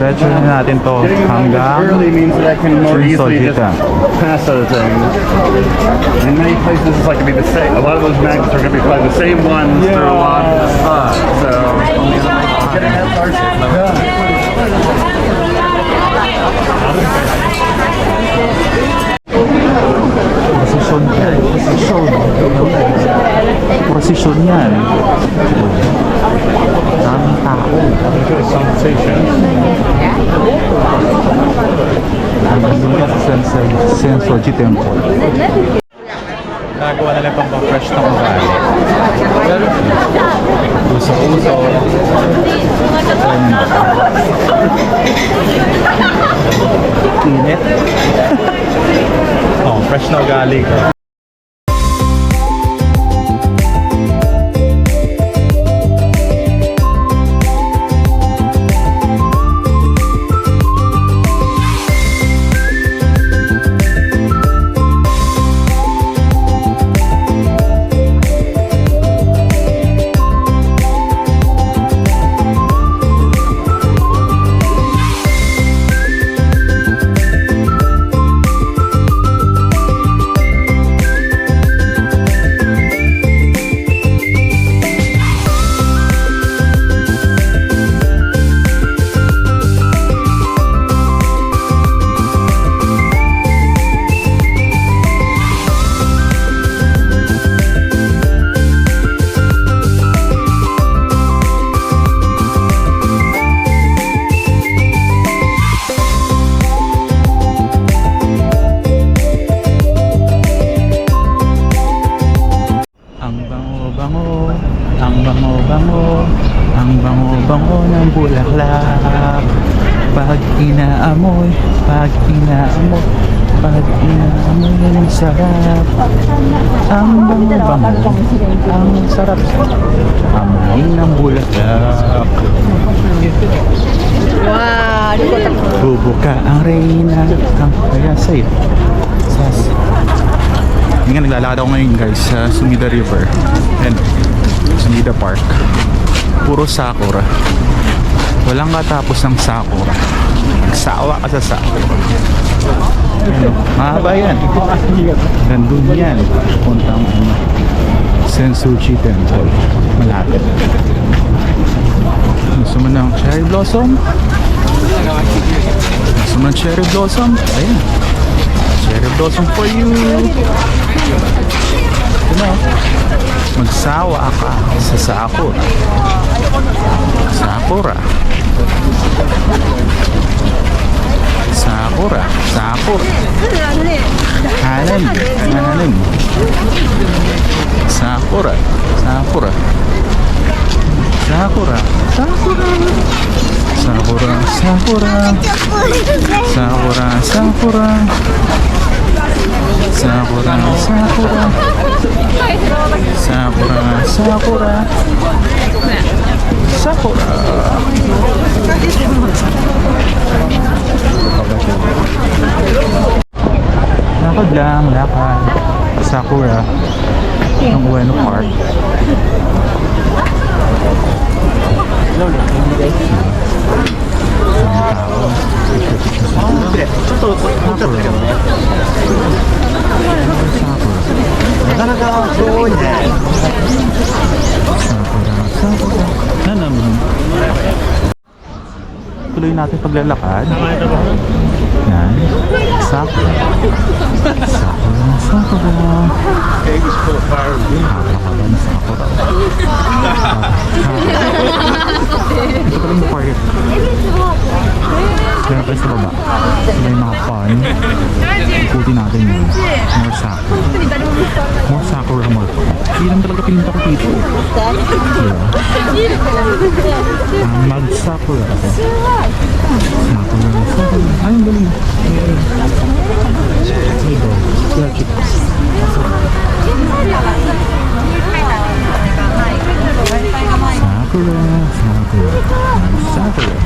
Diretso na natin to hanggang early means that I can more easily Sensoji just pass other things. In many places it's like to be the same. A lot of those magnets are going to be probably the same ones through a lot of spots. So getting that our Precision yan. Precision yan. Daming tao. Sensation. Nandun ka sa Sensoji Temple. Nagawa na lang pang fresh na ugali. Puso-puso. Init. Oh, fresh na ugali ko. Ang bango-bango ng bulaklak. Pag inaamoy yan ang sarap. Ang bango-bango, ang sarap. Amoy ng bulaklak. Wow, bubuka ang reyna ang kaya sa'yo. Hindi nga naglalakad ako ngayon guys sa Sumida River and Sumida Park. Puro sakura. Walang katapos ng sakura. Nagsawa ka sa sakura. Ano? Mahaba yan. Gandun yan. Puntang Sensoji Temple. Malapit. Gusto mo ng cherry blossom? Gusto mo ng cherry blossom? Ayan. Cherry blossom for you. Ano? Magsawa ka sa sakura. Sakura. Sakura. Sakura. Hanan. Hanan. Sakura. Sakura. Sakura. Sakura. Sakura. Sakura. Sakura. Sakura. Sakura. Sakura. Sakura. Sakura. Sakura. Lakad lang, lakad. Sakura. Ang Ueno Park. Tuloy natin paglalakad. Yan. Sakura. Sakura. Sakura. Sakura. Ito pala yung park. Kaya pa sa baba. May mga fun. Ikutin natin yun. More sakura. More sakura, more fun. Hindi lang talaga pinunta ko dito. Mag-sakura ako. Sakura. Sakura. Ay, ang galing. Ay, go. Kaya chicos. Sakura. Sakura. Sakura.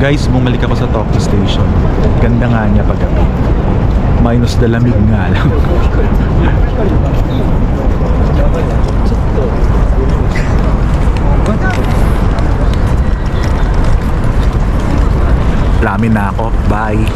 Guys, bumalik ako sa TokyoStation. Ganda nga niya paggabi. Minus the lamig nga lang. Lamin na ako. Bye.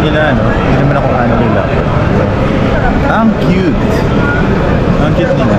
Nila, no? Hindi naman ako ano nila. Ang cute. Ang cute nila.